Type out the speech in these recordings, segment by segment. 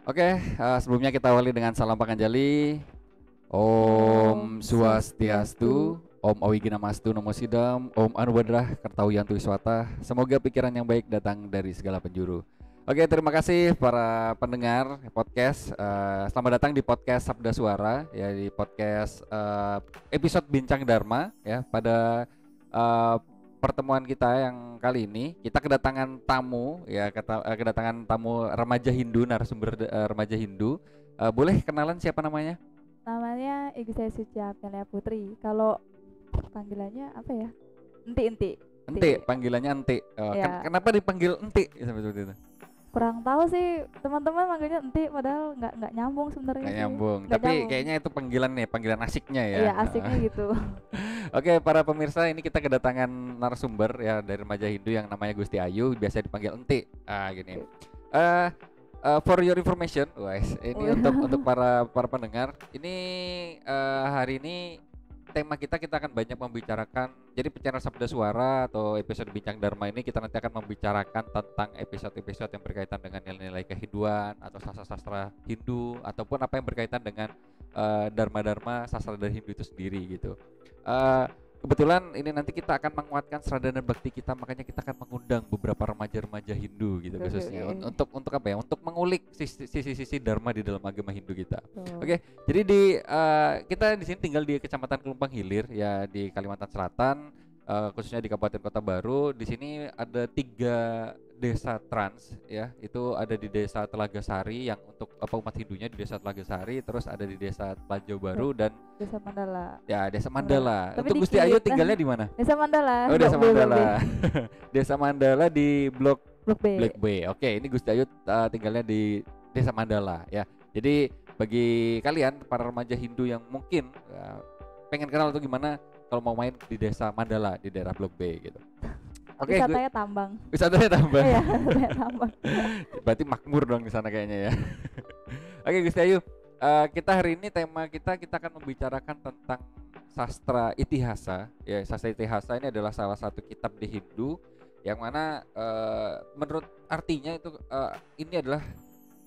Oke, sebelumnya kita awali dengan salam Panganjali. Om Om Swastiastu, Swastiastu. Om Awigina-mastu Namo Sidam, Om Anubadrah Kartawiyantu Wiswata. Semoga pikiran yang baik datang dari segala penjuru. Oke, terima kasih para pendengar podcast. Selamat datang di podcast Sabda Suara, ya di podcast episode Bincang Dharma, ya pada eh, pertemuan kita yang kali ini kita kedatangan tamu, ya kedatangan tamu remaja Hindu, narasumber remaja Hindu. Boleh kenalan siapa namanya? Namanya Igu saya Suci Amelia Putri. Kalau panggilannya apa ya? Enti. Ente, panggilannya Ente. Ya, Kenapa dipanggil Ente seperti itu? kurang tahu sih teman-teman manggilnya Enti, padahal nggak nyambung sebenarnya Nggak sih. nyambung, Nggak tapi nyambung. kayaknya itu panggilan nih, panggilan asiknya ya. Iya, asiknya gitu. Oke, para pemirsa, ini kita kedatangan narasumber ya dari remaja Hindu yang namanya Gusti Ayu, biasa dipanggil Ente. Gini. Eh for your information, guys, ini untuk para pendengar, ini hari ini tema kita akan banyak membicarakan. Jadi channel Sabda Suara atau episode Bincang Dharma ini kita nanti akan membicarakan tentang episode-episode yang berkaitan dengan nilai-nilai kehinduan atau sastra-sastra Hindu ataupun apa yang berkaitan dengan dharma-dharma sastra dari Hindu itu sendiri gitu. Eh, Kebetulan ini nanti kita akan menguatkan Sradana Bakti kita, makanya kita akan mengundang beberapa remaja-remaja Hindu gitu Oke, khususnya oke. untuk apa ya? Untuk mengulik sisi-sisi dharma di dalam agama Hindu kita. Tuh. Oke, jadi kita di sini tinggal di Kecamatan Kelumpang Hilir ya di Kalimantan Selatan, khususnya di Kabupaten Kota Baru. Di sini ada 3 desa trans ya, itu ada di Desa Telaga Sari yang untuk umat Hindunya di Desa Telaga Sari, terus ada di Desa Pelajau Baru dan Desa Mandala. ya Desa Mandala. Tapi Untuk Gusti dikit. Ayu tinggalnya di mana? Desa Mandala. Oh, Desa Blok B, Blok B. Mandala. Desa Mandala di Blok Blok B. Black Bay. Oke, ini Gusti Ayu tinggalnya di Desa Mandala ya. Jadi bagi kalian para remaja Hindu yang mungkin pengen kenal atau gimana, kalau mau main di Desa Mandala di daerah Blok B gitu. Oke, Wisatanya tambang. wisatanya tambah. Iya, wisatanya tambang. Berarti makmur dong di sana kayaknya ya. Oke, Gusti Ayu, kita hari ini tema kita akan membicarakan tentang sastra Itihasa. Ya, sastra Itihasa ini adalah salah satu kitab di Hindu yang mana menurut artinya itu ini adalah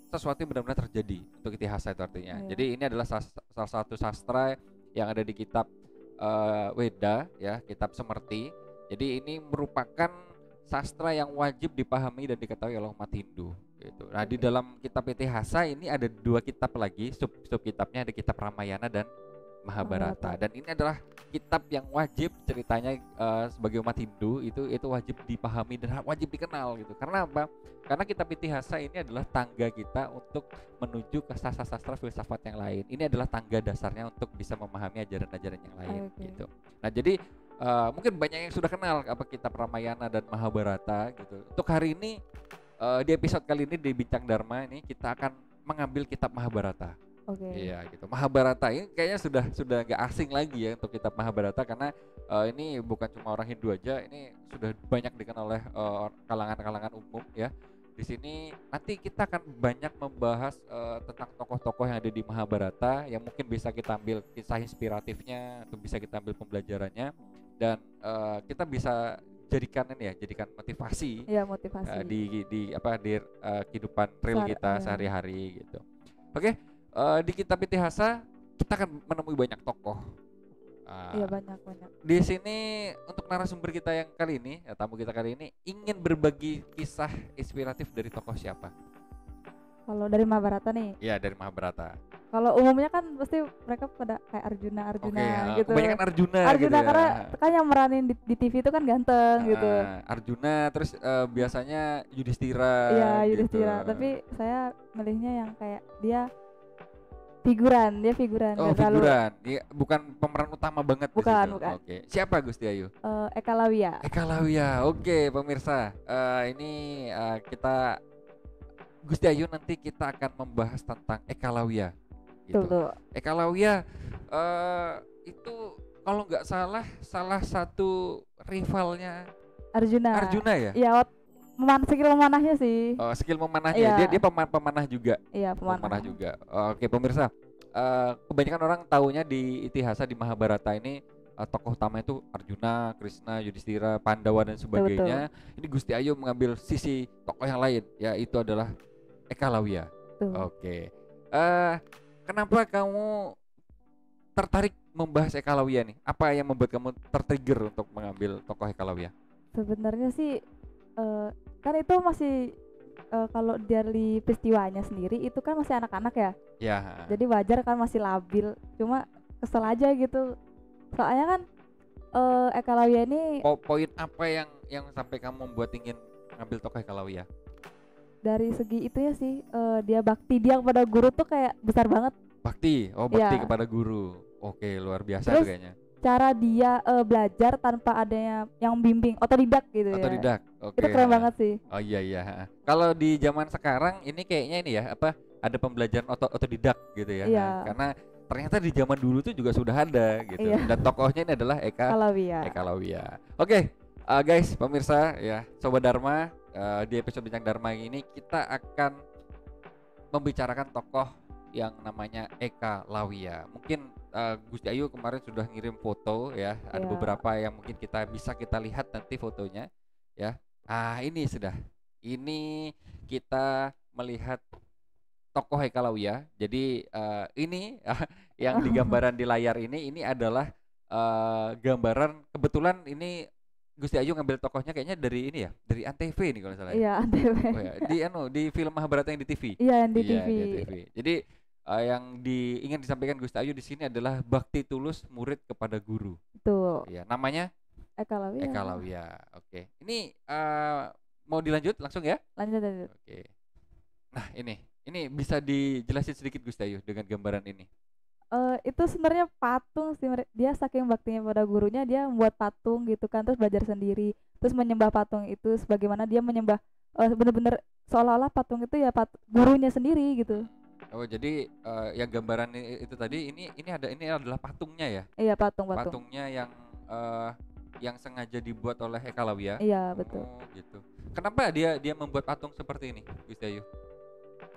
sesuatu yang benar-benar terjadi untuk Itihasa itu artinya. Iya. Jadi ini adalah salah satu sastra yang ada di kitab Weda ya, kitab Semerti. Jadi ini merupakan sastra yang wajib dipahami dan diketahui oleh umat Hindu gitu. Nah, di dalam kitab Itihasa ini ada 2 kitab lagi, sub kitabnya ada kitab Ramayana dan Mahabharata. Dan ini adalah kitab yang wajib ceritanya sebagai umat Hindu itu wajib dipahami dan wajib dikenal gitu. Karena apa? Karena kitab Itihasa ini adalah tangga kita untuk menuju ke sastra-sastra filsafat yang lain. Ini adalah tangga dasarnya untuk bisa memahami ajaran-ajaran yang lain gitu. Nah, jadi mungkin banyak yang sudah kenal apa kitab Ramayana dan Mahabharata gitu. Untuk hari ini di episode kali ini di Bincang Dharma ini kita akan mengambil kitab Mahabharata. Oke. Iya gitu. Mahabharata ini kayaknya sudah nggak asing lagi ya untuk kitab Mahabharata karena ini bukan cuma orang Hindu aja, ini sudah banyak dikenal oleh kalangan-kalangan umum ya. Di sini nanti kita akan banyak membahas tentang tokoh-tokoh yang ada di Mahabharata yang mungkin bisa kita ambil kisah inspiratifnya atau bisa kita ambil pembelajarannya dan kita bisa jadikan motivasi Iya, motivasi. di kehidupan real kita Iya. sehari-hari gitu. Oke. Di kitab Itihasa kita akan menemui banyak tokoh. Iya, banyak. Di sini untuk narasumber kita yang kali ini, ya, tamu kita kali ini ingin berbagi kisah inspiratif dari tokoh siapa? Kalau dari Mahabharata nih, Ya, dari Mahabharata. kalau umumnya kan pasti mereka pada kayak Arjuna Oke, gitu. kebanyakan Arjuna gitu ya. Karena kan yang meranin di TV itu kan ganteng gitu. Arjuna, terus biasanya Yudhistira. Iya, gitu. Yudhistira. Tapi saya milihnya yang kayak dia figuran. Oh, nggak terlalu- figuran. Ya, bukan pemeran utama banget di Bukan, situ. bukan. Oke. Siapa Gusti Ayu? Eka Lawia. Eka Lawia. Oke, pemirsa. Ini kita Gusti Ayu nanti kita akan membahas tentang Eka Lawia. Gitu. Tuh. Eka Lawia itu kalau nggak salah satu rivalnya Arjuna ya. Iya, skill memanahnya sih. Skill memanahnya. Iya. Dia pemanah juga. Iya, Pemanah pemanah. juga. Oke, pemirsa. Kebanyakan orang taunya di Itihasa di Mahabharata ini tokoh utama itu Arjuna, Krishna, Yudhistira, Pandawa dan sebagainya. Ini Gusti Ayu mengambil sisi tokoh yang lain, yaitu adalah Eka Lawia. Tuh. Oke. Kenapa kamu tertarik membahas Eka Lawiyah nih? Apa yang membuat kamu tertrigger untuk mengambil tokoh Eka Lawiyah? Sebenarnya sih kan itu masih kalau dari peristiwanya sendiri itu kan masih anak-anak ya. Ya. Jadi wajar kan masih labil. Cuma kesel aja gitu. Soalnya kan Eka Lawiyah ini Poin apa yang sampai kamu membuat ingin mengambil tokoh Eka Lawiyah? dari segi itu ya sih dia bakti dia kepada guru tuh kayak besar banget. Bakti Ya. kepada guru. Oke, luar biasa Terus tuh kayaknya. cara dia belajar tanpa adanya yang bimbing, otodidak gitu ya. Otodidak. Oke. Itu keren banget sih. Oh iya. Kalau di zaman sekarang ini kayaknya ini ya apa ada pembelajaran otodidak gitu ya. Iya. Karena ternyata di zaman dulu tuh juga sudah ada gitu. Iya. Dan tokohnya ini adalah Eka Lawiyah. Oke, guys, pemirsa ya, Sobat Dharma, di episode Bincang Dharma ini kita akan membicarakan tokoh yang namanya Eka Lawiyah. Mungkin Gusti Ayu kemarin sudah ngirim foto ya. Ada Iya. beberapa yang mungkin bisa kita lihat nanti fotonya ya. Ini sudah. Ini kita melihat tokoh Eka Lawiyah. Jadi ini yang digambaran di layar ini adalah gambaran, kebetulan ini Gusti Ayu ngambil tokohnya kayaknya dari ini ya, dari Antv nih kalau salah. Iya, Antv. Oh ya, di film Mahabharata yang di TV. Iya, yang di Iya, TV. di TV. Jadi yang ingin disampaikan Gusti Ayu di sini adalah bakti tulus murid kepada guru. Tuh. Iya, namanya Eka Lawiyah. Oke. Ini mau dilanjut langsung ya? Lanjut. Oke. Nah, ini bisa dijelasin sedikit Gusti Ayu dengan gambaran ini. Itu sebenarnya patung sih, dia saking baktinya pada gurunya dia membuat patung gitu kan, terus belajar sendiri, terus menyembah patung itu sebagaimana dia menyembah bener-bener seolah-olah patung itu ya gurunya sendiri gitu. Oh, jadi yang gambaran itu tadi ini adalah patungnya ya? Iya, patung. Patungnya yang sengaja dibuat oleh Eka Lawiyah. Iya, betul. Oh, gitu. Kenapa dia membuat patung seperti ini, Gusti Ayu?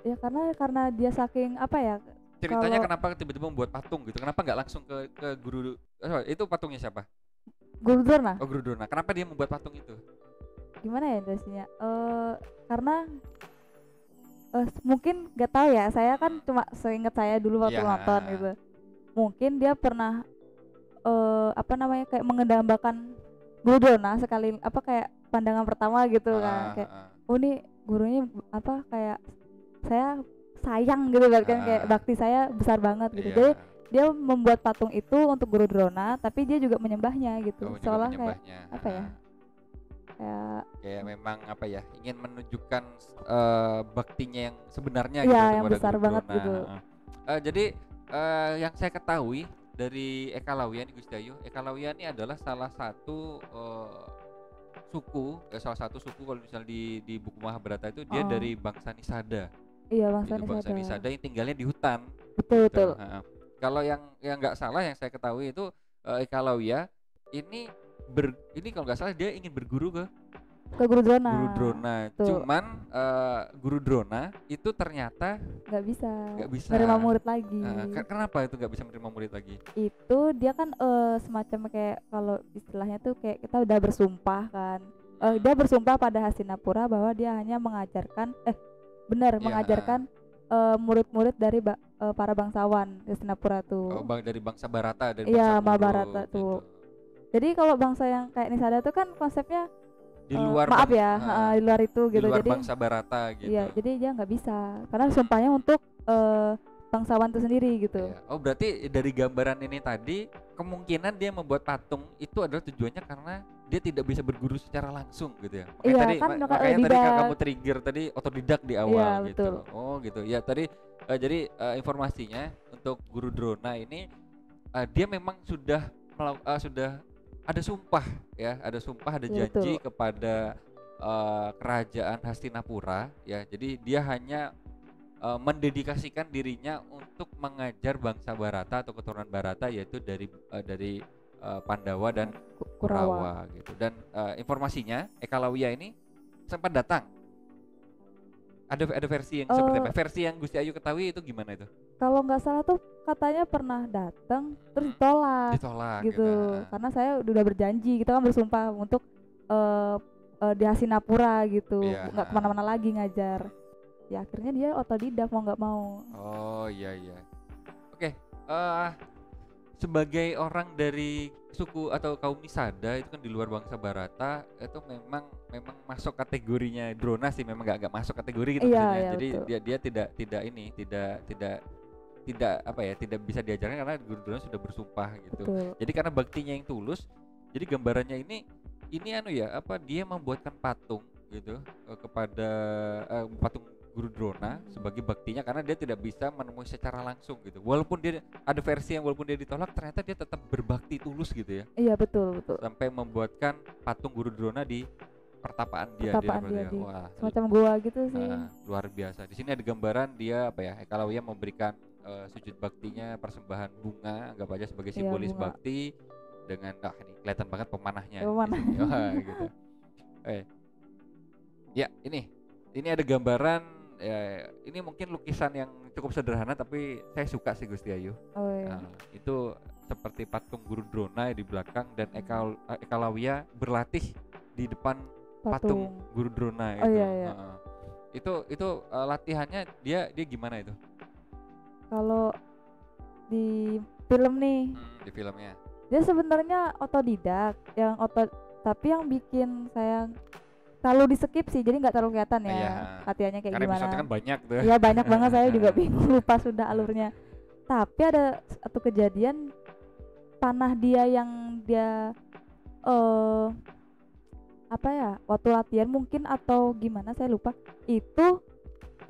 Ya karena dia saking apa ya? Ceritanya kenapa tiba-tiba membuat patung gitu? Kenapa nggak langsung ke guru? Itu patungnya siapa? Guru Drona. Oh, Guru Drona. Kenapa dia membuat patung itu? Gimana ya jelasinnya? Karena mungkin nggak tahu ya. Saya kan cuma seingat saya dulu waktu nonton gitu. Mungkin dia pernah kayak mengendambakan Guru Drona sekali kayak pandangan pertama gitu kan. Kayak ini gurunya kayak saya sayang gitu kan, kayak bakti saya besar banget gitu. Jadi dia membuat patung itu untuk Guru Drona, tapi dia juga menyembahnya gitu. Seolah kayak apa ya? Kayak memang ingin menunjukkan baktinya yang sebenarnya gitu yang besar Guru banget Drona. gitu. Jadi yang saya ketahui dari Eka Lawiyah ini, Gusti Ayu, Eka Lawiyah ini adalah salah satu suku kalau misalnya di buku Mahabharata itu dia dari bangsa Nisada. Iya, bangsa Nisada yang tinggalnya di hutan. Betul. Kalau yang nggak salah yang saya ketahui itu Eka Lawiyah ini kalau nggak salah dia ingin berguru ke Guru Drona. Cuman Guru Drona itu ternyata nggak bisa menerima murid lagi. Kenapa itu nggak bisa menerima murid lagi? Itu dia kan semacam kayak kalau istilahnya tuh kayak kita udah bersumpah kan. Dia bersumpah pada Hastinapura bahwa dia hanya mengajarkan mengajarkan murid-murid dari para bangsawan Hastinapura tuh. Oh, dari bangsa Barata, dari bangsa Mahabharata tuh. Jadi kalau bangsa yang kayak Nisada tuh kan konsepnya di luar di luar itu gitu. Di luar jadi bangsa Barata gitu. Iya, jadi dia nggak bisa karena sumpahnya untuk bangsawan itu sendiri gitu. Iya. Oh, berarti dari gambaran ini tadi kemungkinan dia membuat patung itu adalah tujuannya karena dia tidak bisa berguru secara langsung gitu ya. Makanya tadi kamu trigger tadi otodidak di awal gitu. Betul. Oh, gitu. Ya, tadi jadi informasinya untuk Guru Drona ini dia memang sudah ada sumpah ya, ada janji kepada kerajaan Hastinapura ya. Jadi dia hanya mendedikasikan dirinya untuk mengajar bangsa Barata atau keturunan Barata, yaitu dari Pandawa dan Kurawa gitu. Dan informasinya Eka Lawiyah ini sempat datang. Ada versi yang seperti apa? Versi yang Gusti Ayu ketahui itu gimana itu? Kalau nggak salah tuh katanya pernah datang terus ditolak gitu. Karena saya udah berjanji, kita kan bersumpah untuk di Hastinapura gitu, nggak kemana-mana lagi ngajar. ya akhirnya dia otodidak mau nggak mau. Oh iya. Oke, sebagai orang dari suku atau kaum Nisada itu kan di luar bangsa Barata, itu memang masuk kategorinya drona sih, memang nggak masuk kategori gitu maksudnya. Iya, Jadi betul. dia tidak apa ya, tidak bisa diajarkan karena guru drona sudah bersumpah gitu. Betul. Jadi karena baktinya yang tulus, jadi gambarannya ini anu ya, apa, dia membuatkan patung gitu kepada patung guru drona sebagai baktinya, karena dia tidak bisa menemui secara langsung gitu. Walaupun dia ada versi yang walaupun dia ditolak, ternyata dia tetap berbakti tulus gitu ya. Iya, betul. Sampai membuatkan patung guru drona di pertapaan dia. Pertapaan dia di Wah, semacam gua gitu sih. luar biasa. Di sini ada gambaran dia apa ya, Eka Lawiyah memberikan sujud baktinya, persembahan bunga, anggap aja sebagai Iya, simbolis bunga. bakti dengan ini kelihatan banget pemanahnya. Pemanah. Di sini. Wah, gitu. Ya, ini ada gambaran ya, ini mungkin lukisan yang cukup sederhana tapi saya suka sih Gusti Ayu. Oh iya. Itu seperti patung guru drona di belakang dan Eka Lawiyah berlatih di depan patung guru drona Oh, itu. iya. Itu latihannya dia gimana itu? Kalau di film nih, Di filmnya. dia sebenarnya otodidak, tapi yang bikin saya terlalu di skip sih, jadi nggak terlalu kelihatan ya Iya. latihannya kayak Karena gimana. episode kan banyak tuh. Iya, banyak banget, saya juga bingung, lupa sudah alurnya. Tapi ada satu kejadian panah dia yang dia apa ya, waktu latihan mungkin atau gimana saya lupa, itu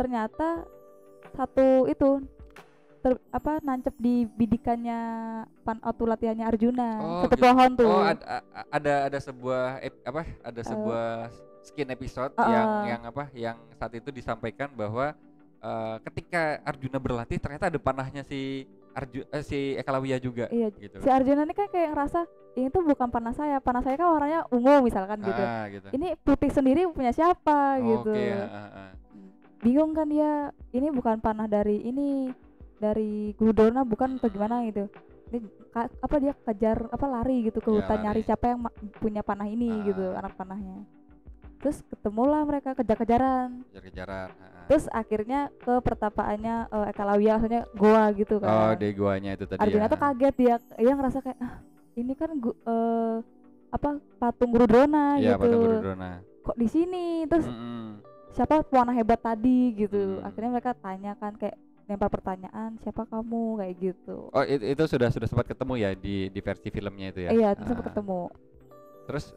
ternyata satu itu nancep di bidikannya waktu latihannya Arjuna, satu gitu. pohon tuh. Oh, ada sebuah ada sebuah skin episode yang saat itu disampaikan bahwa ketika Arjuna berlatih ternyata ada panahnya si Eka Lawiyah juga. Iya, gitu. si Arjuna ini kan kayak ngerasa ini tuh bukan panah saya kan warnanya ungu misalkan gitu. Gitu. Ini putih sendiri punya siapa gitu. Oke. Bingung kan dia, ini bukan panah dari Guru Drona bukan atau gimana gitu. Ini dia kejar lari gitu ke hutan nyari siapa yang punya panah ini gitu, anak panahnya. Terus ketemulah mereka kejar-kejaran. Terus akhirnya ke pertapaannya Eka Lawiyah, maksudnya goa gitu kan. Oh, di goanya itu tadi. Arjuna tuh kaget, dia ngerasa kayak ini kan patung Guru Drona gitu. Patung Guru Drona. Kok di sini? Terus siapa pewarna hebat tadi gitu. Akhirnya mereka tanyakan kayak lempar pertanyaan, siapa kamu kayak gitu. Oh, itu sudah sempat ketemu ya di versi filmnya itu ya. Iya, itu sempat ketemu. Terus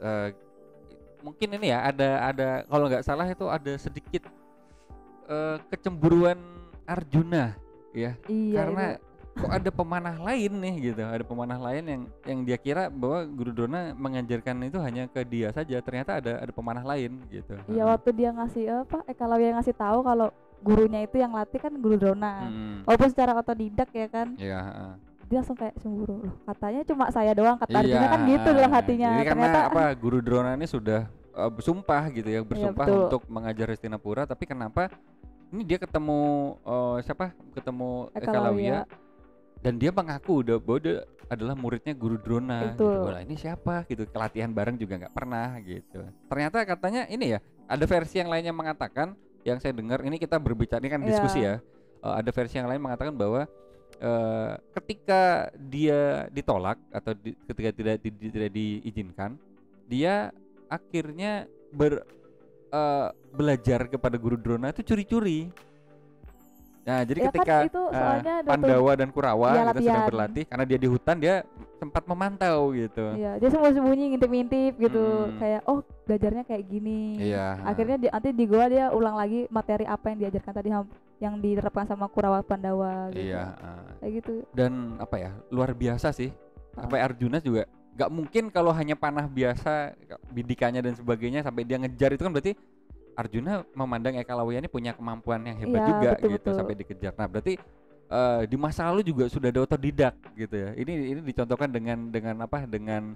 mungkin ini ya ada kalau nggak salah itu ada sedikit kecemburuan Arjuna ya. Iya, karena kok ada pemanah lain nih gitu, ada pemanah lain yang dia kira bahwa Guru Drona mengajarkan itu hanya ke dia saja, ternyata ada pemanah lain gitu. Iya, waktu dia ngasih Eka Lawiyah ngasih tahu kalau gurunya itu yang latih kan Guru Drona, walaupun secara otodidak ya kan. Iya. Dia langsung kayak cemburu, loh katanya cuma saya doang, kata Arjuna kan gitu dalam hatinya. Jadi ternyata karena Guru Drona ini sudah bersumpah gitu ya, bersumpah untuk mengajar Hastinapura, tapi kenapa ini dia ketemu Eka Lawiyah dan dia mengaku bahwa dia adalah muridnya Guru Drona gitu. Wah, ini siapa gitu, kelatihan bareng juga nggak pernah gitu. Ternyata katanya ini ya, ada versi yang lainnya mengatakan, yang saya dengar, ini kita berbicara, ini kan diskusi ya, ada versi yang lain mengatakan bahwa ketika dia ditolak atau ketika tidak diizinkan, dia akhirnya belajar kepada Guru Drona itu curi-curi. Nah, jadi ketika kan Pandawa dan Kurawa kita sedang berlatih, karena dia di hutan, dia sempat memantau gitu. Iya, dia sembunyi ngintip-ngintip gitu, kayak belajarnya kayak gini. Iya. Akhirnya nanti di gua dia ulang lagi materi apa yang diajarkan tadi, yang diterapkan sama Kurawa Pandawa gitu. Iya. Kayak gitu. Dan luar biasa sih. Sampai Arjuna juga nggak mungkin kalau hanya panah biasa, bidikannya dan sebagainya, sampai dia ngejar, itu kan berarti Arjuna memandang Eka Lawiyah ini punya kemampuan yang hebat juga, betul. Sampai dikejar. Nah, berarti di masa lalu juga sudah ada otodidak gitu ya. Ini dicontohkan dengan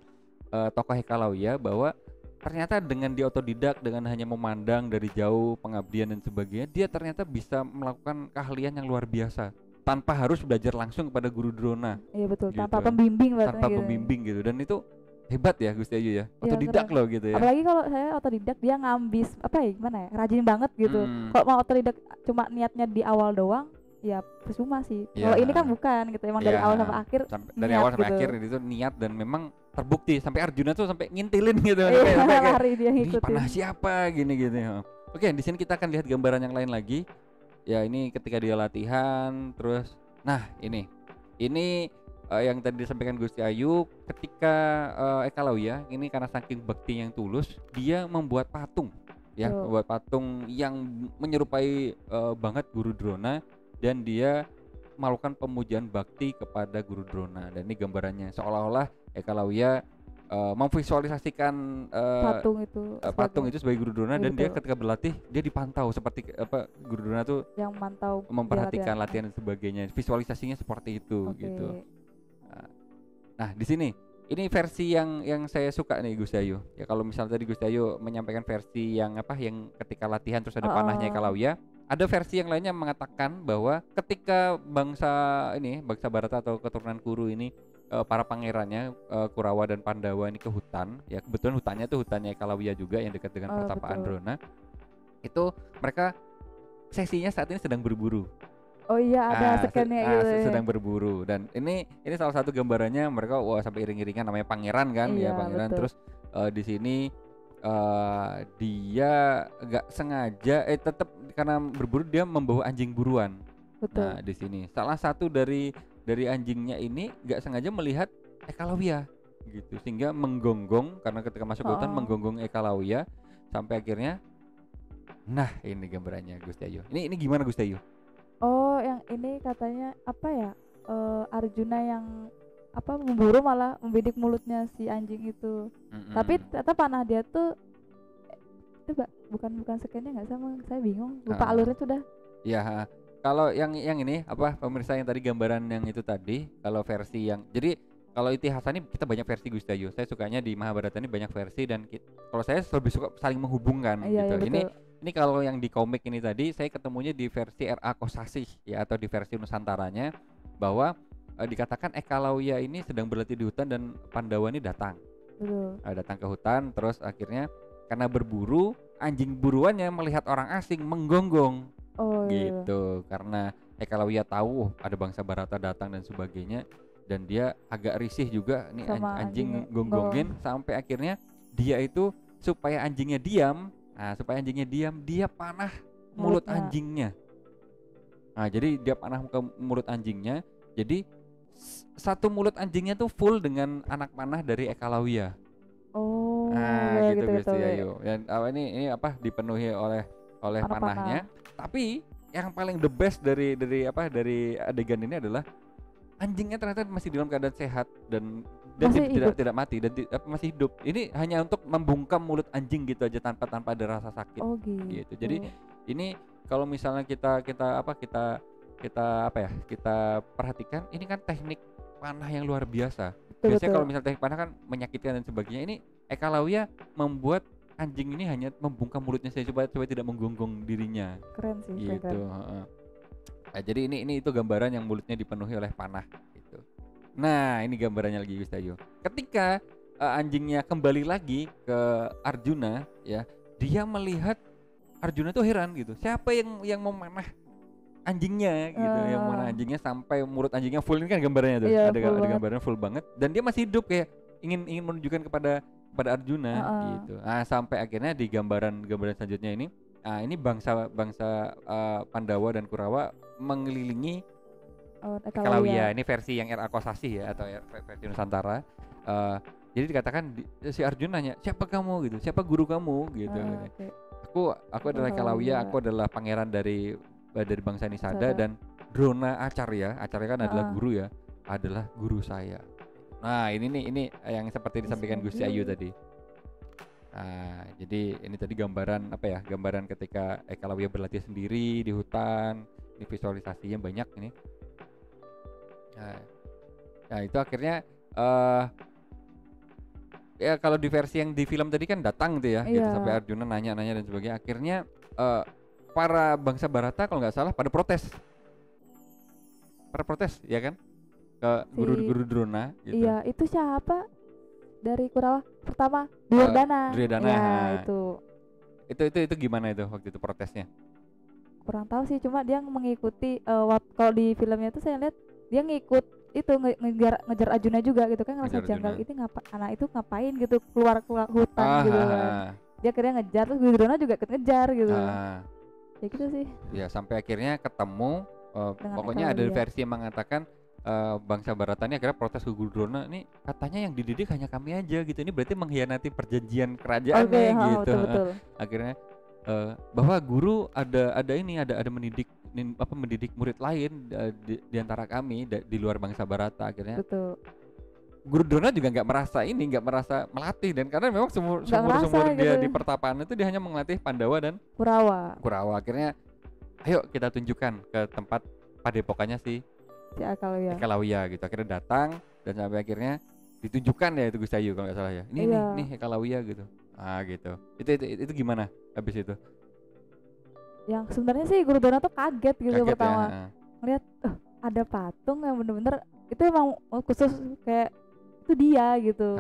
tokoh Eka Lawiyah, bahwa ternyata dengan dia otodidak, dengan hanya memandang dari jauh, pengabdian dan sebagainya, dia ternyata bisa melakukan keahlian yang luar biasa tanpa harus belajar langsung kepada Guru Drona. Iya, betul. Gitu. Tanpa pembimbing gitu. Pembimbing gitu. Dan itu hebat ya Gusti Ayu ya, Iya, otodidak keren. loh gitu ya. Apalagi kalau saya otodidak dia ngambis apa ya gimana ya, rajin banget gitu. Kalau mau otodidak cuma niatnya di awal doang ya percuma sih. Iya. Kalau ini kan bukan gitu, emang dari Iya, awal sampai akhir dari niat awal sampai gitu. akhir itu niat dan memang terbukti sampai Arjuna tuh sampai ngintilin gitu Iya, sampai kayak, lari dia "Ini ngikutin. panah siapa?" gini gitu ya. Oke, di sini kita akan lihat gambaran yang lain lagi. Ya ini ketika dia latihan terus nah ini yang tadi disampaikan Gusti Ayu ketika Eka Lawya ini karena saking bakti yang tulus dia membuat patung ya, Betul. membuat patung yang menyerupai banget Guru Drona dan dia melakukan pemujaan bakti kepada Guru Drona dan ini gambarannya seolah-olah Eka Lawya memvisualisasikan patung itu sebagai Guru Drona dan dia ketika berlatih dia dipantau seperti apa Guru Drona tuh yang mantau memperhatikan latihan dan sebagainya, visualisasinya seperti itu gitu. Nah di sini ini versi yang saya suka nih Gus Ayu ya, kalau misalnya tadi Gus Ayu menyampaikan versi yang yang ketika latihan terus ada panahnya Eka Lawya, ada versi yang lainnya mengatakan bahwa ketika bangsa Barata atau keturunan Kuru ini para pangerannya Kurawa dan Pandawa ini ke hutan ya, kebetulan hutannya tuh hutannya Eka Lawya juga yang dekat dengan pertapaan Drona, itu mereka sesinya saat ini sedang berburu. Oh iya ada scan-nya gitu. Sedang berburu dan ini salah satu gambarannya mereka sampai iring-iringan namanya pangeran kan ya pangeran betul. Terus di sini dia nggak sengaja tetap karena berburu dia membawa anjing buruan. Betul. Nah di sini salah satu dari anjingnya ini nggak sengaja melihat Eka Lawya gitu sehingga menggonggong karena ketika masuk hutan menggonggong Eka Lawya sampai akhirnya nah ini gambarannya Gusti Ayu. Ini gimana Gusti Ayu? Oh yang ini katanya apa ya Arjuna yang memburu malah membidik mulutnya si anjing itu. Tapi ternyata panah dia tuh itu bukan scan-nya nggak sama, saya bingung lupa alurnya sudah. Iya. Kalau yang ini pemirsa yang tadi gambaran yang itu tadi kalau versi yang jadi kalau Itihasa ini kita banyak versi Gusti Ayu. Saya sukanya di Mahabharata ini banyak versi dan kalau saya lebih suka saling menghubungkan gitu. Iya, ini kalau yang di komik ini tadi saya ketemunya di versi R.A. Kosasih ya atau di versi Nusantaranya bahwa dikatakan Eka Lawya ini sedang berlatih di hutan dan Pandawa ini datang. Datang ke hutan terus akhirnya karena berburu anjing buruannya melihat orang asing menggonggong. Gitu karena Eka Lawya tahu ada bangsa Barata datang dan sebagainya dan dia agak risih juga nih anjing gonggongin sampai akhirnya dia itu supaya anjingnya diam. Nah, supaya anjingnya diam, dia panah mulut anjingnya. Nah, jadi dia panah ke mulut anjingnya. Jadi satu mulut anjingnya tuh full dengan anak panah dari Eka Lawya. Nah, gitu Gusti Ayu. Dan ini dipenuhi oleh panahnya. Tapi yang paling the best dari adegan ini adalah anjingnya ternyata masih dalam keadaan sehat dan tidak mati dan masih hidup. Ini hanya untuk membungkam mulut anjing gitu aja tanpa ada rasa sakit. Gitu. Jadi ini kalau misalnya kita perhatikan ini kan teknik panah yang luar biasa. Biasanya kalau misalnya teknik panah kan menyakitkan dan sebagainya. Ini Eka Lawya membuat anjing ini hanya membungkam mulutnya saja supaya tidak menggonggong dirinya. Keren sih. Gitu. Keren. Nah, jadi ini itu gambaran yang mulutnya dipenuhi oleh panah gitu. Nah, ini gambarannya lagi Gusti Ayu. Ketika anjingnya kembali lagi ke Arjuna ya, dia melihat Arjuna tuh heran gitu. Siapa yang memanah anjingnya gitu, yang memanah anjingnya sampai mulut anjingnya full. Ini kan gambarannya tuh. Ada gambarannya full banget dan dia masih hidup kayak ingin menunjukkan kepada Arjuna gitu. Nah, sampai akhirnya di gambaran selanjutnya ini bangsa Pandawa dan Kurawa mengelilingi Eka Lawya. Ini versi yang R.A. Kosasih ya atau versi Nusantara. Jadi dikatakan si Arjuna nanya, "Siapa kamu?" gitu. "Siapa guru kamu?" gitu. Aku adalah Eka Lawya, aku adalah pangeran dari bangsa Nisada dan Drona Acarya kan adalah guru ya, adalah guru saya. Nah, ini yang seperti disampaikan Gusti Ayu tadi. Nah, jadi ini tadi gambaran gambaran ketika Eka Lawya berlatih sendiri di hutan. Ini visualisasinya banyak ini. Nah, itu akhirnya ya kalau di versi yang di film tadi kan datang gitu ya, gitu sampai Arjuna nanya-nanya dan sebagainya. Akhirnya para bangsa Barata kalau nggak salah pada protes ya kan ke guru Drona gitu. Iya, itu siapa? dari Kurawa pertama Duryodhana. Duryodhana. Ya, Itu gimana itu waktu itu protesnya? Kurang tahu sih, cuma dia mengikuti kalau di filmnya tuh saya lihat dia ngikut itu ngejar Arjuna juga gitu kan, ngerasa janggal ini anak itu ngapain gitu keluar hutan gitu kan. Dia akhirnya ngejar, terus Duryodhana juga ikut ngejar gitu. Ya gitu sih. Ya sampai akhirnya ketemu pokoknya ada versi yang mengatakan bangsa Barata ini akhirnya protes ke Guru Drona, ini katanya yang dididik hanya kami aja gitu, ini berarti mengkhianati perjanjian kerajaan gitu. Betul. Akhirnya bahwa guru ada mendidik murid lain di antara kami di luar bangsa Barata. Akhirnya Guru Drona juga nggak merasa melatih, dan karena memang seumur dia gitu di pertapaan itu dia hanya melatih Pandawa dan Kurawa. Akhirnya ayo kita tunjukkan ke tempat padepokannya si Ekalawiya gitu. Akhirnya datang dan sampai akhirnya ditunjukkan ya itu Gusayu kalau nggak salah ya. Nih Ekalawiya gitu. Gitu. Itu gimana habis itu? Yang sebenarnya sih Guru Drona tuh kaget gitu pertama. Ngeliat ada patung yang bener-bener itu emang khusus kayak itu dia gitu.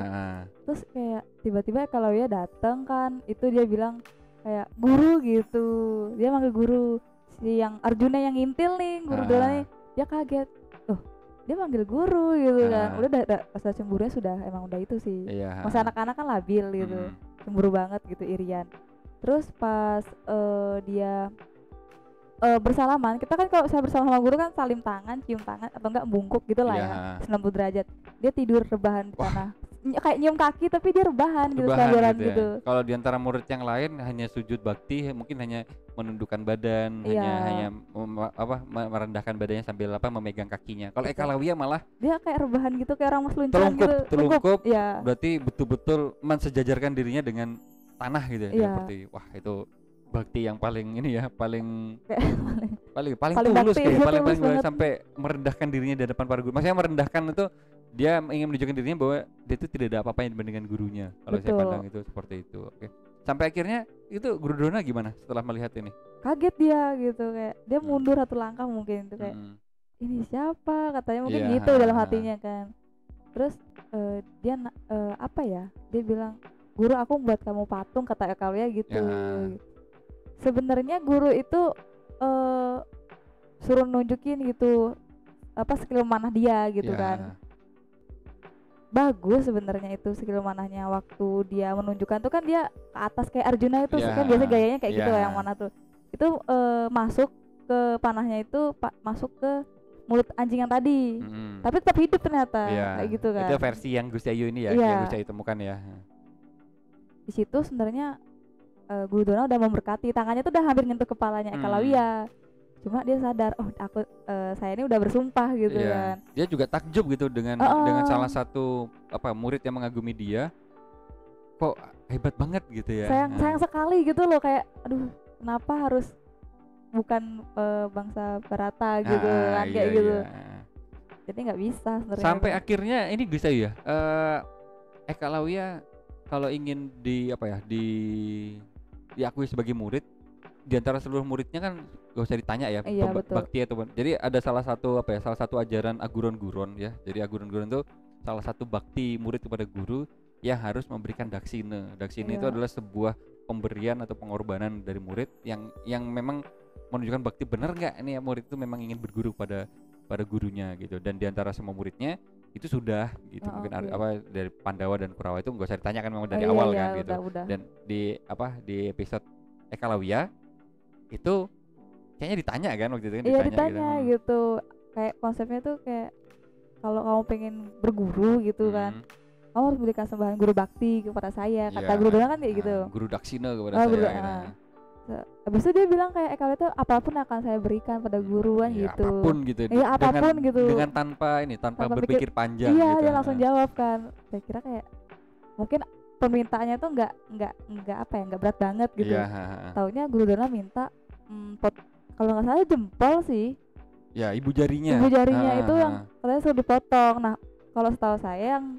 Terus kayak tiba-tiba Ekalawiya datang kan, itu dia bilang kayak guru gitu. Dia manggil guru. Si yang Arjuna yang ngintil nih Guru Drona nih, dia kaget. Dia manggil guru gitu kan. Udah rasa cemburunya emang udah itu sih. Masa anak-anak kan labil gitu. Cemburu banget gitu, irian. Terus pas dia bersalaman, kita kan kalau saya bersama sama guru kan salim tangan, cium tangan atau enggak bungkuk gitu lah ya, 90 derajat. Dia tidur rebahan di tanah. Kayak nyium kaki tapi dia rebahan gitu sambilan gitu. Kalau di antara murid yang lain hanya sujud bakti, mungkin hanya menundukkan badan, hanya merendahkan badannya sambil memegang kakinya. Kalau Ekalawiya malah dia kayak rebahan gitu, kayak orang seluncuran gitu. Telungkup. Ya. Berarti betul-betul mensejajarkan dirinya dengan tanah gitu ya. Seperti wah itu bakti yang paling ini ya, paling tulus kayak paling sampai merendahkan dirinya di depan para guru. Maksudnya merendahkan itu dia ingin menunjukkan dirinya bahwa dia itu tidak ada apa-apa yang dibandingkan gurunya. Kalau saya pandang itu seperti itu. Oke. Sampai akhirnya itu Guru Drona gimana setelah melihat ini? Kaget dia gitu, kayak dia mundur satu langkah mungkin itu kayak ini siapa katanya mungkin gitu dalam hatinya kan. Terus dia dia bilang, "Guru, aku buat kamu patung," kata Ekalawiya gitu. Sebenarnya guru itu suruh nunjukin gitu skill manah dia gitu kan. Bagus sebenarnya itu skill manahnya, waktu dia menunjukkan tuh kan dia ke atas kayak Arjuna itu kan biasa gayanya kayak gitu yang mana tuh. Itu masuk ke panahnya itu masuk ke mulut anjing yang tadi. Tapi tetap hidup ternyata kayak gitu kan. Itu versi yang Gusayu ini ya, yang Gusayu temukan ya. Di situ sebenarnya Guru Drona udah memberkati, tangannya tuh udah hampir nyentuh kepalanya Ekalawiya. Cuma dia sadar, saya ini udah bersumpah gitu kan. Dia juga takjub gitu dengan salah satu murid yang mengagumi dia. Kok hebat banget gitu ya. Sayang sekali gitu loh, kayak aduh kenapa harus bukan bangsa Barata gitu kan kayak gitu. Jadi nggak bisa sebenarnya. Sampai akhirnya ini bisa ya. Ekalawiya kalau ingin diakui sebagai murid, di antara seluruh muridnya kan gak usah ditanya ya, bakti atau jadi ada salah satu ajaran Aguron-Guron ya. Jadi Aguron-Guron itu salah satu bakti murid kepada guru yang harus memberikan daksina. Daksina itu adalah sebuah pemberian atau pengorbanan dari murid yang memang menunjukkan bakti benar nggak ini ya, murid itu memang ingin berguru pada gurunya gitu. Dan di antara semua muridnya itu sudah gitu, mungkin dari Pandawa dan Kurawa itu nggak usah ditanyakan memang dari awal kan gitu. Udah. Dan di episode Ekalawiya itu kayaknya ditanya kan waktu itu kan, ditanya gitu. Kayak konsepnya tuh kayak kalau kamu pengen berguru gitu kan, kamu harus berikan sembahan guru bakti kepada saya, kata Guru Drona kan kayak gitu. Guru daksina kepada saya. Habis itu dia bilang kayak Ekalawiya itu apapun akan saya berikan pada guru kan gitu. Apapun gitu. Apapun gitu. Dengan tanpa berpikir panjang gitu. Dia langsung jawab kan. Saya kira kayak mungkin permintaannya tuh nggak berat banget gitu. Taunya Guru Drona minta kalau nggak salah jempol sih. Ya, ibu jarinya itu yang katanya suruh dipotong. Nah, kalau setahu saya yang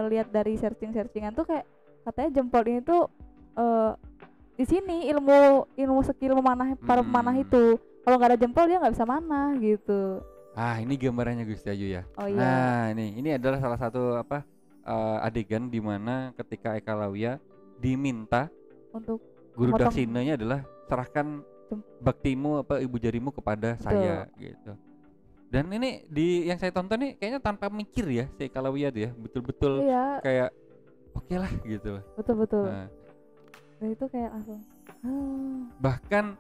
lihat dari searchingan tuh kayak katanya jempol ini tuh di sini ilmu skill memanah para pemanah itu. Kalau nggak ada jempol dia nggak bisa manah gitu. Ini gambarannya Gusti Ayu ya. Oh iya. Nah, ini adalah salah satu adegan di mana ketika Eka Lawya diminta Untuk guru memotong daksinanya adalah serahkan jem- baktimu apa ibu jarimu kepada saya gitu. Dan ini di yang saya tonton nih kayaknya tanpa mikir ya si Eka Lawya tuh ya, betul-betul iya, kayak oke lah gitu. betul. Nah, Dan itu kayak langsung bahkan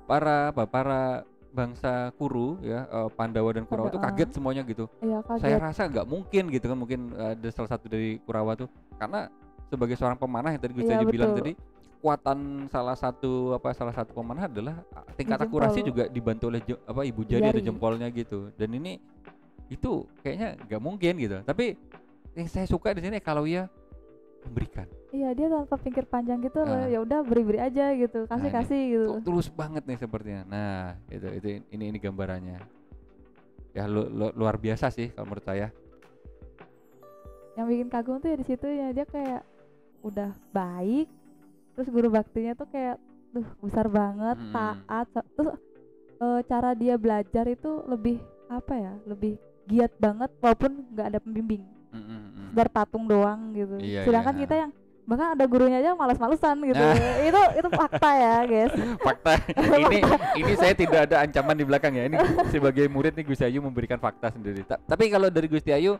para bangsa Kuru ya, Pandawa dan Kurawa itu kaget semuanya gitu. iya Saya kaget. rasa nggak mungkin gitu kan, mungkin ada salah satu dari Kurawa tuh karena sebagai seorang pemanah yang tadi Gusti Iya, Ayu bilang betul. tadi, kekuatan salah satu pemanah adalah tingkat Jempol. akurasi juga dibantu oleh ibu jari atau Jari. jempolnya gitu. Dan ini itu kayaknya nggak mungkin gitu. Tapi yang saya suka di sini kalau ya memberikan. Iya, dia tanpa pikir panjang gitu loh. Ah. Ya udah beri-beri aja gitu. Nah, Kasih gitu. tulus banget nih sepertinya. Nah, itu ini gambarannya. Ya luar biasa sih kalau menurut saya. Yang bikin kagum tuh ya di situ ya, dia kayak udah baik, terus guru baktinya tuh kayak besar banget, taat, terus cara dia belajar itu lebih apa ya, lebih giat banget walaupun nggak ada pembimbing, sekedar patung doang gitu. Iya, Sedangkan iya. kita yang bahkan ada gurunya aja malas-malesan gitu. Nah. itu fakta ya guys. Fakta. ini saya tidak ada ancaman di belakang ya. Ini sebagai murid nih Gusti Ayu memberikan fakta sendiri. Tapi kalau dari Gusti Ayu,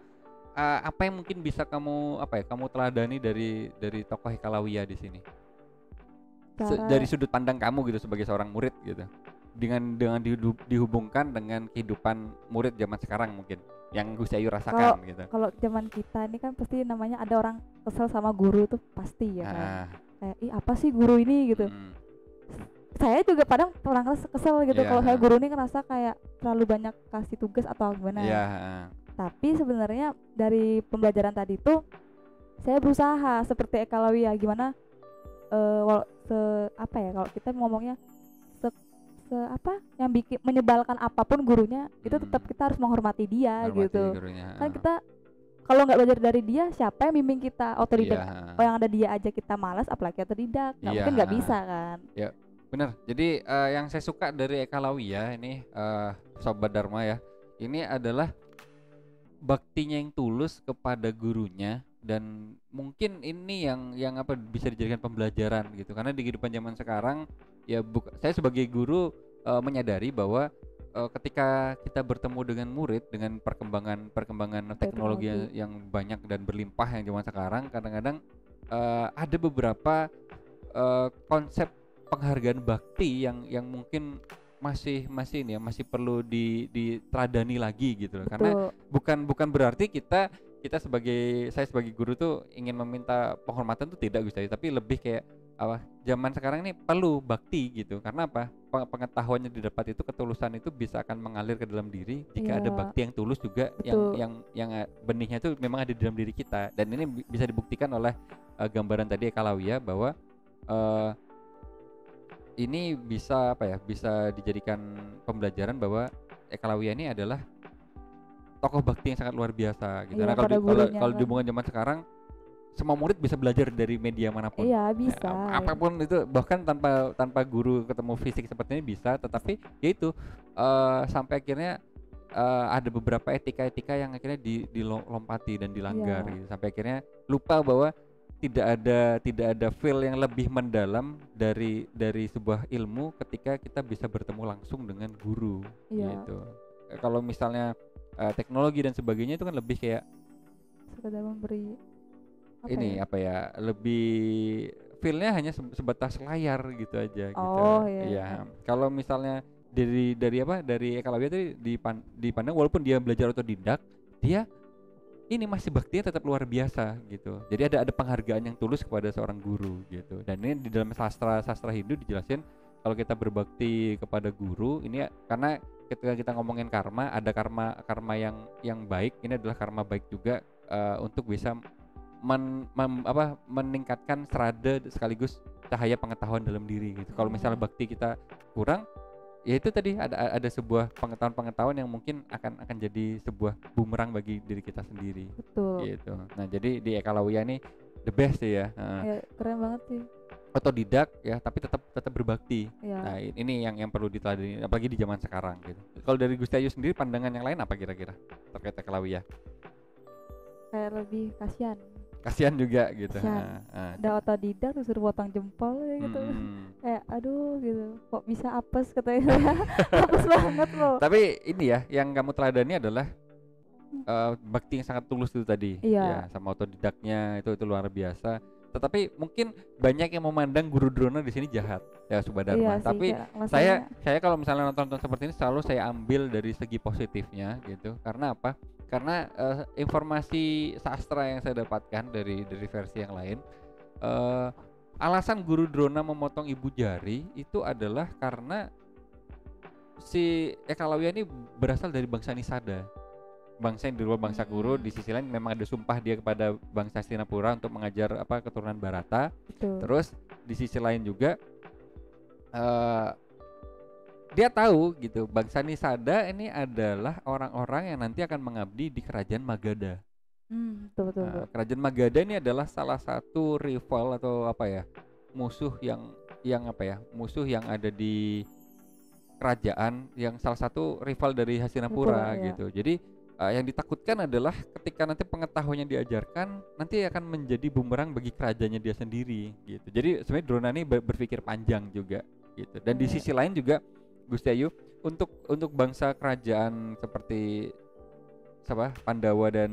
apa yang mungkin bisa kamu teladani dari tokoh Eka Lawya di sini? Dari sudut pandang kamu gitu sebagai seorang murid gitu. Dengan dihubungkan dengan kehidupan murid zaman sekarang mungkin yang Gusti Ayu rasakan gitu. Kalau zaman kita ini kan pasti namanya ada orang kesel sama guru tuh pasti ya kan. Kayak apa sih guru ini gitu. Saya juga kadang pernah kesel gitu kalau saya guru ini ngerasa kayak terlalu banyak kasih tugas atau gimana. Tapi sebenarnya dari pembelajaran tadi tuh saya berusaha seperti Eka Lawya gimana kalau kita ngomongnya yang bikin menyebalkan apapun gurunya itu tetap kita harus menghormati dia gitu. Kan kita kalau nggak belajar dari dia, siapa yang bimbing kita? Otodidak. Yang ada dia aja kita malas, apalagi otodidak. Mungkin nggak bisa kan? Ya benar. Jadi yang saya suka dari Eka Lawya ini, Sobat Dharma ya, ini adalah baktinya yang tulus kepada gurunya. Dan mungkin ini yang bisa dijadikan pembelajaran gitu, karena di kehidupan zaman sekarang ya saya sebagai guru menyadari bahwa ketika kita bertemu dengan murid dengan perkembangan teknologi yang banyak dan berlimpah yang zaman sekarang, kadang-kadang ada beberapa konsep penghargaan bakti yang mungkin masih perlu diteladani lagi gitu loh. Karena bukan berarti saya sebagai guru tuh ingin meminta penghormatan tuh tidak Gusti, tapi lebih kayak zaman sekarang ini perlu bakti gitu. Karena apa? Pengetahuannya didapat itu, ketulusan itu bisa akan mengalir ke dalam diri jika ada bakti yang tulus juga. yang benihnya itu memang ada di dalam diri kita. Dan ini bisa dibuktikan oleh gambaran tadi Eka Lawya bahwa ini bisa bisa dijadikan pembelajaran bahwa Eka Lawya ini adalah tokoh bakti yang sangat luar biasa gitu. Karena kalau di hubungan zaman sekarang semua murid bisa belajar dari media manapun. Iya, bisa. Apapun itu, bahkan tanpa guru ketemu fisik seperti ini bisa, tetapi yaitu sampai akhirnya ada beberapa etika-etika yang akhirnya dilompati dan dilanggar gitu. Sampai akhirnya lupa bahwa tidak ada feel yang lebih mendalam dari sebuah ilmu ketika kita bisa bertemu langsung dengan guru gitu. Kalau misalnya teknologi dan sebagainya itu kan lebih kayak sekedar memberi lebih feelnya hanya sebatas layar gitu aja gitu. Iya. Kalau misalnya dari Eka Lawya tadi dipandang walaupun dia belajar otodidak, dia ini masih baktinya tetap luar biasa gitu. Jadi ada penghargaan yang tulus kepada seorang guru gitu. Dan ini di dalam sastra Hindu dijelasin kalau kita berbakti kepada guru ini karena ketika kita ngomongin karma, ada karma yang baik, ini adalah karma baik juga untuk bisa meningkatkan serada sekaligus cahaya pengetahuan dalam diri gitu. Kalau misalnya bakti kita kurang, ya itu tadi ada sebuah pengetahuan yang mungkin akan jadi sebuah bumerang bagi diri kita sendiri. Betul. Gitu. Nah, jadi di Eka Lawya ini the best sih ya. Ya, keren banget sih. Otodidak ya, tapi tetap berbakti. Ya. Nah, ini yang perlu diteladani apalagi di zaman sekarang gitu. Kalau dari Gusti Ayu sendiri pandangan yang lain apa kira-kira terkait Eka Lawya? kayak lebih kasihan juga gitu. Kasihan. Udah otodidak disuruh potong jempol gitu. Kayak aduh gitu, kok bisa apes katanya. Apes banget loh. Tapi ini ya yang kamu teladani adalah bakti yang sangat tulus itu tadi. Iya. Ya, sama otodidaknya itu luar biasa. Tetapi mungkin banyak yang memandang guru drona di sini jahat ya Sobat Dharma. Iya sih, Tapi saya kalau misalnya nonton seperti ini selalu saya ambil dari segi positifnya gitu. Karena apa? Karena informasi sastra yang saya dapatkan dari versi yang lain, alasan guru drona memotong ibu jari itu adalah karena si Ekalawya ini berasal dari bangsa Nisada. Bangsa yang di luar bangsa Kuru. Di sisi lain memang ada sumpah dia kepada bangsa Hastinapura untuk mengajar keturunan Barata. Betul. Terus di sisi lain juga dia tahu gitu bangsa Nisada ini adalah orang-orang yang nanti akan mengabdi di kerajaan Magadha. Betul. Kerajaan Magadha ini adalah salah satu rival atau musuh yang musuh yang ada di kerajaan, yang salah satu rival dari Hastinapura gitu. Jadi yang ditakutkan adalah ketika nanti pengetahuannya diajarkan, nanti akan menjadi bumerang bagi kerajaannya dia sendiri gitu. Jadi sebenarnya Drona ini berpikir panjang juga gitu. Dan di sisi lain juga Gusti Ayu untuk bangsa kerajaan seperti Pandawa dan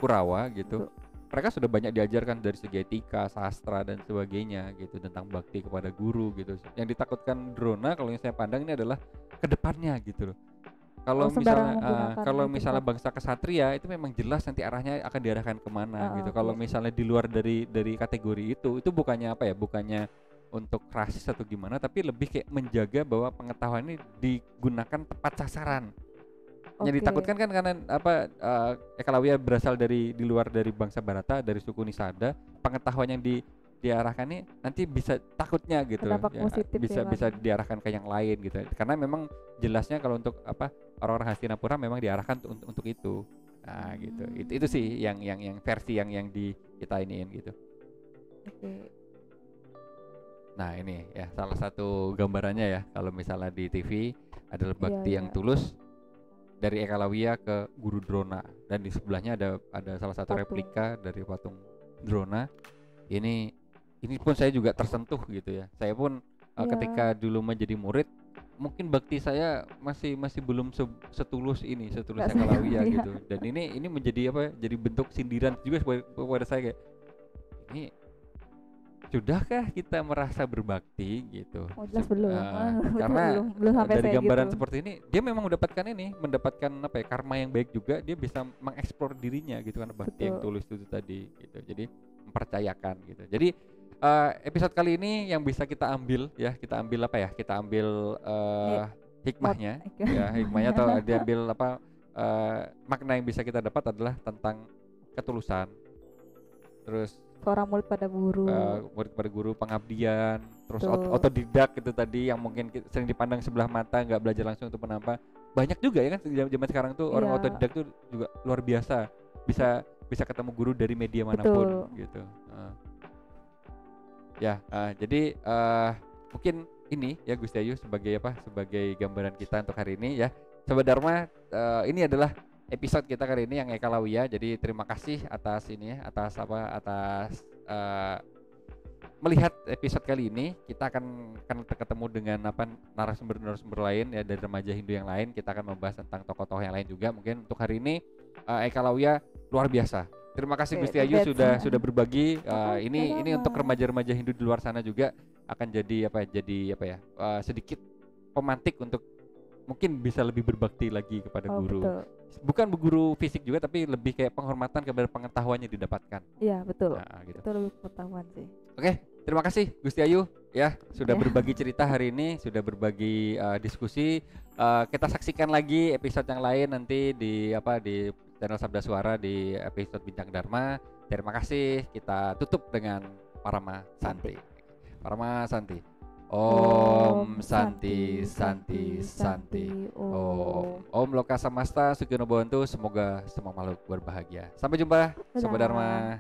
Kurawa gitu. Mereka sudah banyak diajarkan dari segi etika, sastra dan sebagainya gitu, tentang bakti kepada guru gitu. Yang ditakutkan Drona kalau yang saya pandang ini adalah kedepannya gitu loh. Kalau misalnya bangsa kesatria itu memang jelas nanti arahnya akan diarahkan kemana gitu. Kalau misalnya di luar dari kategori itu bukannya bukannya untuk rasis atau gimana, tapi lebih kayak menjaga bahwa pengetahuan ini digunakan tepat sasaran. Yang ditakutkan kan karena Ekalawya berasal di luar dari bangsa Barata, dari suku Nisada, pengetahuan yang diarahkan ini nanti bisa takutnya gitu ya, bisa diarahkan ke yang lain gitu, karena memang jelasnya kalau untuk orang-orang Hastinapura memang diarahkan untuk itu. Nah gitu, itu sih yang versi yang kita iniin gitu. Nah ini ya salah satu gambarannya ya, kalau misalnya di TV adalah bakti yang tulus dari Ekalawya ke Guru Drona, dan di sebelahnya ada salah satu replika dari patung Drona. Ini pun saya juga tersentuh gitu ya. Saya pun ketika dulu menjadi murid, mungkin bakti saya masih belum setulus Ekalawya gitu. Dan ini menjadi jadi bentuk sindiran juga kepada saya, kayak ini sudahkah kita merasa berbakti gitu? Jelas belum. Karena belum sampai dari gambaran gitu. seperti ini dia memang mendapatkan karma yang baik juga. Dia bisa mengeksplor dirinya gitu, karena bakti yang tulus itu tadi gitu. Jadi mempercayakan gitu. Jadi episode kali ini yang bisa kita ambil hikmahnya hikmahnya atau diambil makna yang bisa kita dapat adalah tentang ketulusan, terus seorang murid pada guru, pengabdian, terus otodidak itu tadi yang mungkin sering dipandang sebelah mata, nggak belajar langsung untuk menambah. Banyak juga ya kan zaman sekarang tuh orang otodidak tuh juga luar biasa, bisa ketemu guru dari media manapun gitu. Jadi mungkin ini ya Gusti Ayu sebagai gambaran kita untuk hari ini ya Sobat Dharma. Ini adalah episode kita kali ini yang Ekalawya. Jadi terima kasih atas melihat episode kali ini. Kita akan ketemu dengan narasumber lain ya, dari remaja Hindu yang lain. Kita akan membahas tentang tokoh-tokoh yang lain juga. Mungkin untuk hari ini Ekalawya luar biasa. Terima kasih Gusti Ayu sudah berbagi. Ini untuk remaja-remaja Hindu di luar sana juga akan jadi sedikit pemantik untuk mungkin bisa lebih berbakti lagi kepada guru. Betul. Bukan guru fisik juga, tapi lebih kayak penghormatan kepada pengetahuannya didapatkan. Iya betul. Gitu. Itu lebih pengetahuan sih. Oke, terima kasih Gusti Ayu ya sudah berbagi cerita hari ini, sudah berbagi diskusi. Kita saksikan lagi episode yang lain nanti di channel Sabda Suara di episode Bincang Dharma. Terima kasih. Kita tutup dengan Parama Santi. Parama Santi. Om Santi Santi Santi Om Loka Samasta Sugino Bhavantu. Semoga semua makhluk berbahagia. Sampai jumpa Sobat Dharma.